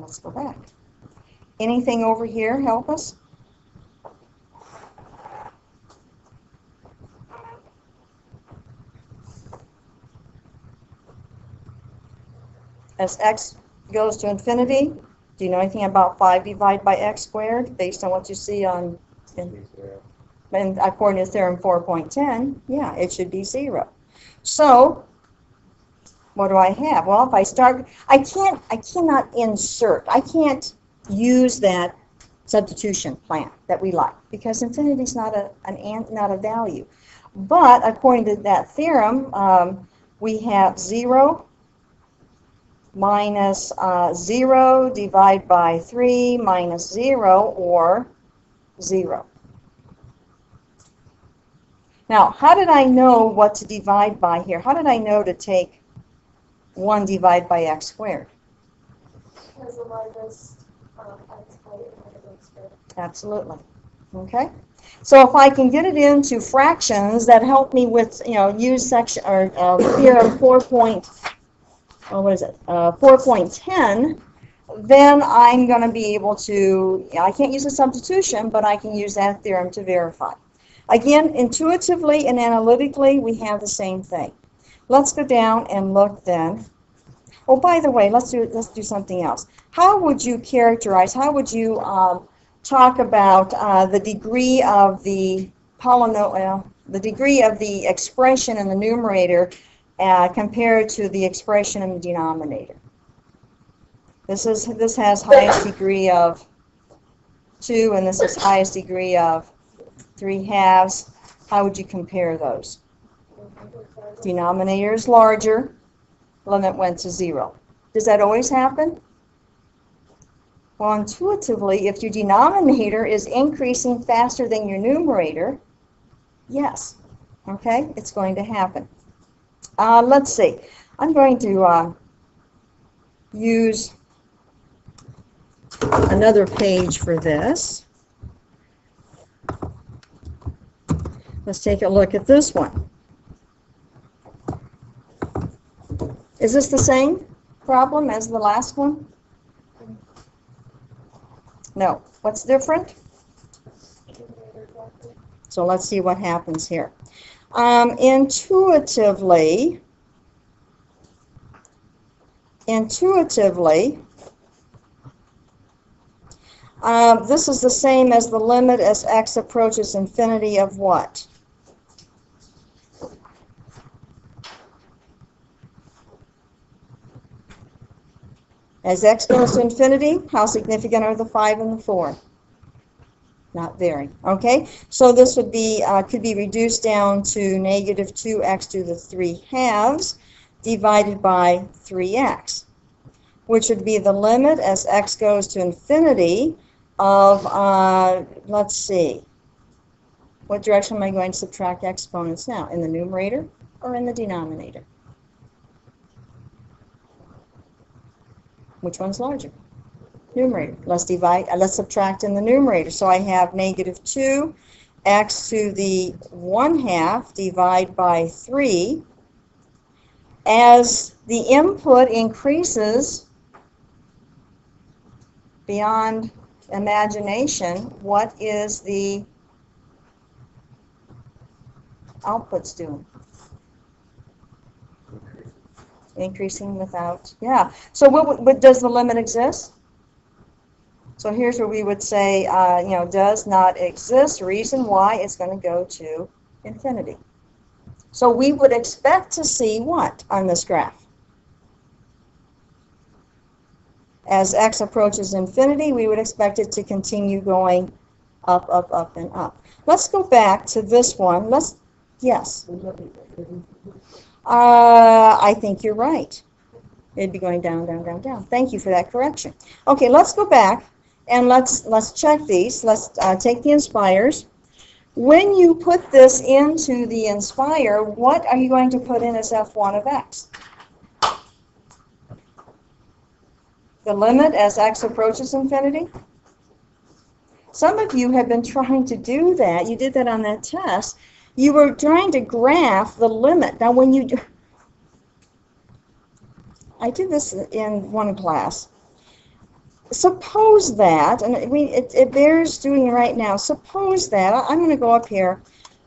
let's go back. Anything over here help us? As x goes to infinity, do you know anything about 5 divided by x squared based on what you see on, and according to theorem 4.10, yeah, it should be 0. So, what do I have? Well, if I start, I cannot insert, I can't use that substitution plan that we like because infinity is not a value. But according to that theorem, we have 0 minus 0 divided by 3 minus 0, or 0. Now, how did I know what to divide by here? How did I know to take 1 divided by x squared? Because the largest x by x squared. Absolutely. Okay. So if I can get it into fractions that help me with, use section or theorem 4.10, then I'm going to be able to, I can't use a substitution, but I can use that theorem to verify. Again, intuitively and analytically, we have the same thing. Let's go down and look then. Oh, by the way, let's do something else. How would you characterize, how would you talk about the degree of the polynomial, the degree of the expression in the numerator compared to the expression in the denominator? This has highest degree of 2, and this is highest degree of 3/2. How would you compare those? Denominator is larger, limit went to 0. Does that always happen? Well, intuitively, if your denominator is increasing faster than your numerator, yes, okay, it's going to happen. Let's see. I'm going to use another page for this. Let's take a look at this one. Is this the same problem as the last one? No. What's different? So let's see what happens here. Intuitively, this is the same as the limit as x approaches infinity of what? As x goes to infinity, how significant are the 5 and the 4? Not very. Okay, so this would be could be reduced down to negative 2x to the 3/2 divided by 3x, which would be the limit as x goes to infinity of, let's see, what direction am I going to subtract exponents now? In the numerator or in the denominator? Which one's larger? Numerator. Let's subtract in the numerator. So I have negative 2x to the 1/2 divided by 3. As the input increases beyond imagination, what is the outputs doing? Increasing without, yeah. So what does the limit exist? So here's where we would say, does not exist. Reason why it's going to go to infinity. So we would expect to see what on this graph? As x approaches infinity, we would expect it to continue going up, up, up, and up. Let's go back to this one. Yes. I think you're right. It'd be going down, down, down, down. Thank you for that correction. Okay, let's go back and let's check these. Let's take the inspires. When you put this into the inspire, what are you going to put in as f1 of x? The limit as x approaches infinity? Some of you have been trying to do that. You did that on that test. You were trying to graph the limit. Now when you do, I did this in one class. suppose that, and it bears doing right now, suppose that, I'm going to go up here,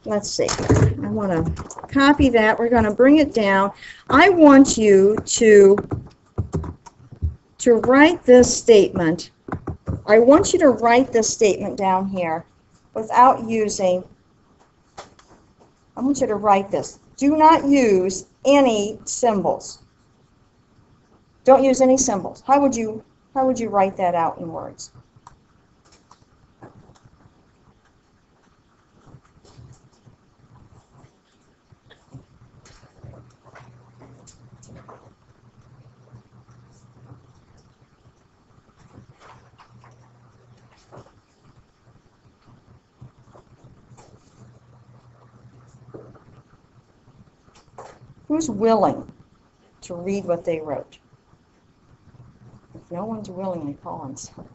let's see, I want to copy that, we're going to bring it down. I want you to write this statement. I want you to write this statement down here without using, I want you to write this. Do not use any symbols. Don't use any symbols. How would you write that out in words? Who's willing to read what they wrote? If no one's willing, they call on something.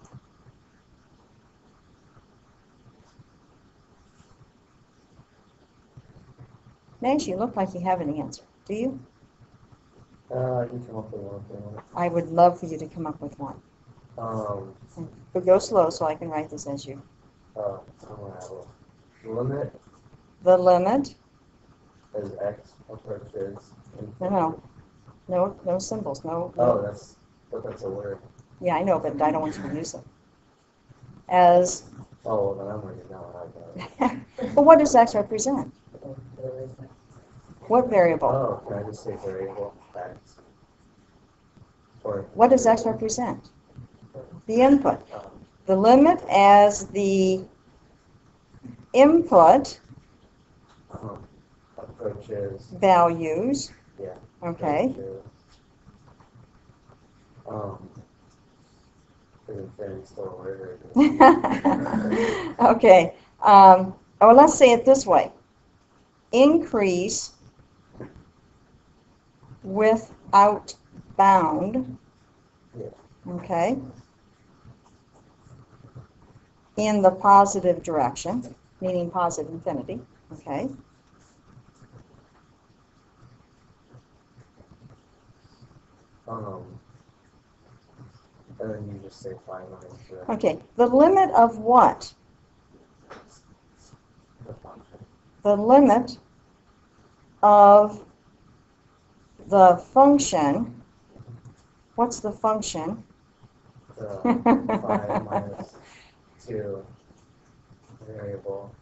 Max, you look like you have an answer. Do you? I can come up with one thing. I would love for you to come up with one. But go slow so I can write this as you. I'm gonna have a limit The limit. as x approaches. No symbols. No. Oh, that's a word. Yeah, I know, but I don't want you to use it. As. Oh, well, then I'm going to know. But what does x represent? What variable? Oh, can I just say variable x? Or What does x represent? The input. The limit as the input approaches. values. Yeah. Okay. Is infinity still a word? Okay. Well, let's say it this way. Increase without bound. Yeah. Okay. In the positive direction, meaning positive infinity. Okay. And then you just say finally. Okay. The limit of what? The function. The limit of the function. What's the function? 5 minus 2 variable.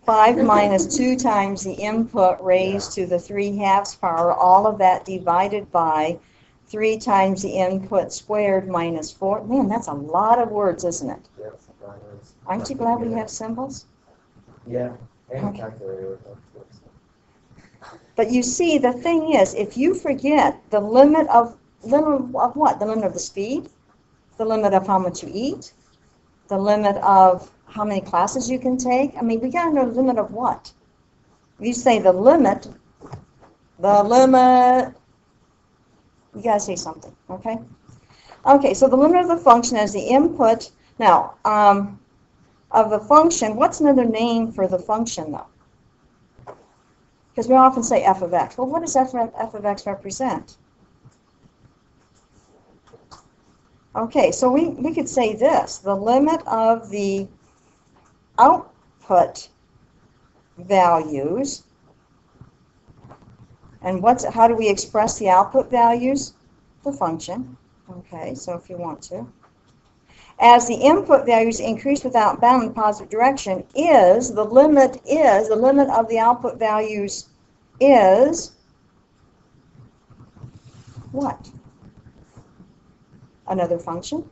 5 minus 2 times the input raised to the 3/2 power, all of that divided by 3 times the input squared minus 4. Man, that's a lot of words, isn't it? Yep. Aren't you glad we have symbols? Yeah, and Okay. calculator. But you see, the thing is, if you forget the limit of what? The limit of the speed? The limit of how much you eat? The limit of how many classes you can take? I mean, we got to know the limit of what? If you say the limit, you got to say something, okay? Okay, so the limit of the function is the input. Now, of the function, what's another name for the function, though? Because we often say f of x. Well, what does f of x represent? Okay, so we could say this. The limit of the output values. And how do we express the output values? The function. Okay, so if you want to. As the input values increase without bound in the positive direction, the limit of the output values is what? Another function?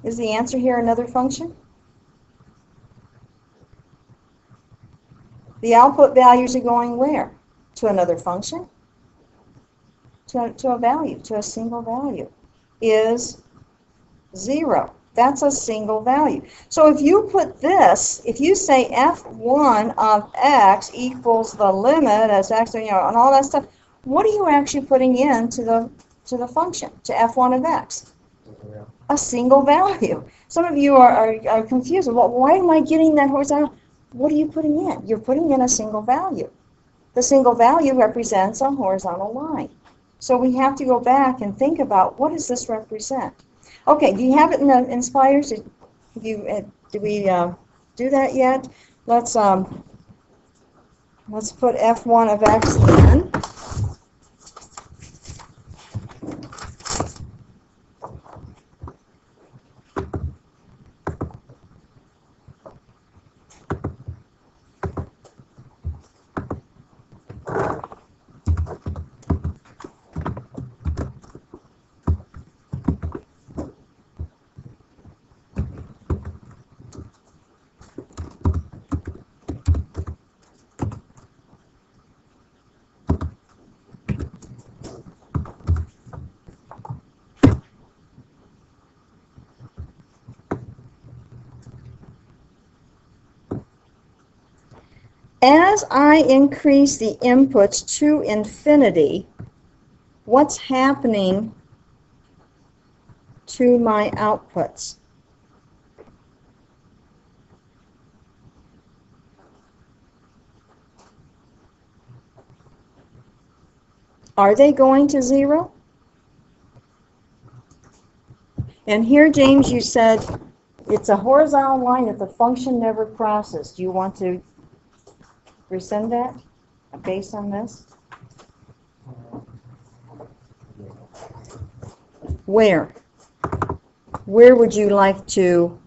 Is the answer here another function? The output values are going where? To another function? To a value, to a single value. Is 0. That's a single value. So if you put this, if you say f1 of x equals the limit as x, and all that stuff, what are you actually putting into the function, to f1 of x? Yeah. A single value. Some of you are confused. Well, why am I getting that horizontal? What are you putting in? You're putting in a single value. the single value represents a horizontal line. So we have to go back and think about, what does this represent? Okay, do you have it in the Inspires? Did we do that yet? Let's put f1 of x in. As I increase the inputs to infinity, what's happening to my outputs? Are they going to 0? And here, James, you said it's a horizontal line that the function never crosses. Do you want to rescind that based on this? Where? Where would you like to,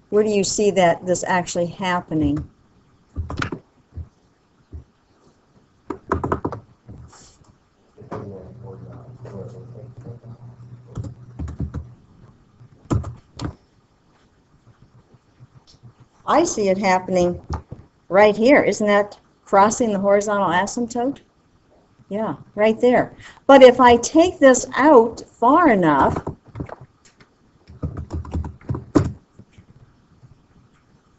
where do you see that this actually happening? I see it happening right here. Isn't that crossing the horizontal asymptote? Yeah, right there. But if I take this out far enough,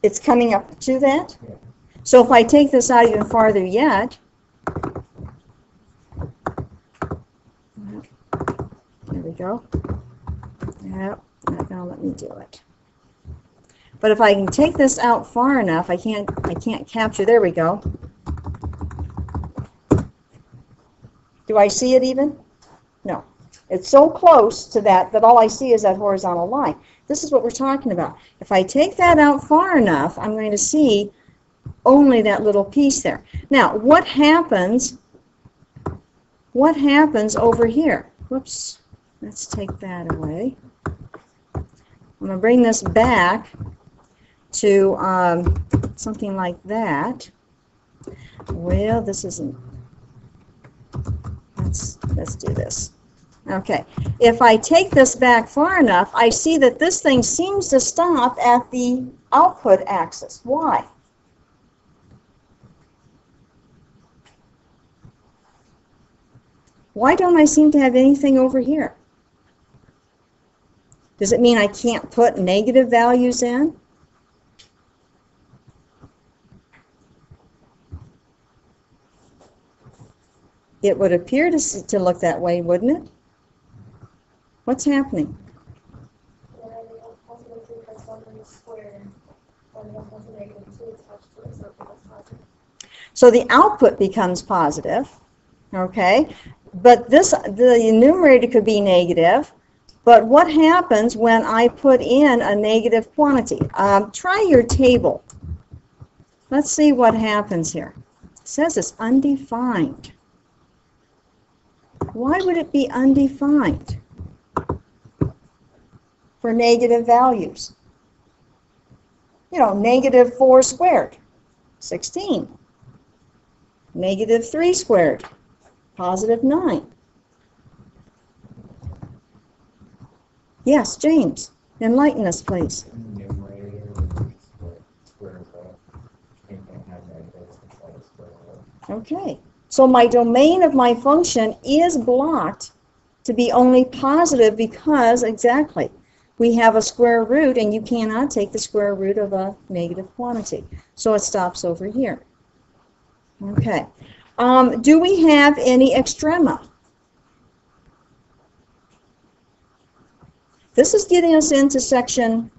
it's coming up to that. So if I take this out even farther yet, there we go. Yep, not gonna let me do it. But if I can take this out far enough, I can't capture. There we go. Do I see it even? No. It's so close to that that all I see is that horizontal line. This is what we're talking about. If I take that out far enough, I'm going to see only that little piece there. Now, what happens over here? Whoops. Let's take that away. I'm going to bring this back to something like that. Well, this isn't. Let's do this. Okay. If I take this back far enough, I see that this thing seems to stop at the output axis. Why? Why don't I seem to have anything over here? Does it mean I can't put negative values in? It would appear to look that way, wouldn't it? What's happening? So the output becomes positive, okay? But the numerator could be negative. But what happens when I put in a negative quantity? Try your table. Let's see what happens here. It says it's undefined. Why would it be undefined for negative values? You know, negative 4 squared, 16. Negative 3 squared, positive 9. Yes, James, enlighten us, please. Okay. So my domain of my function is blocked to be only positive because, exactly, we have a square root and you cannot take the square root of a negative quantity. So it stops over here. Okay. Do we have any extrema? This is getting us into section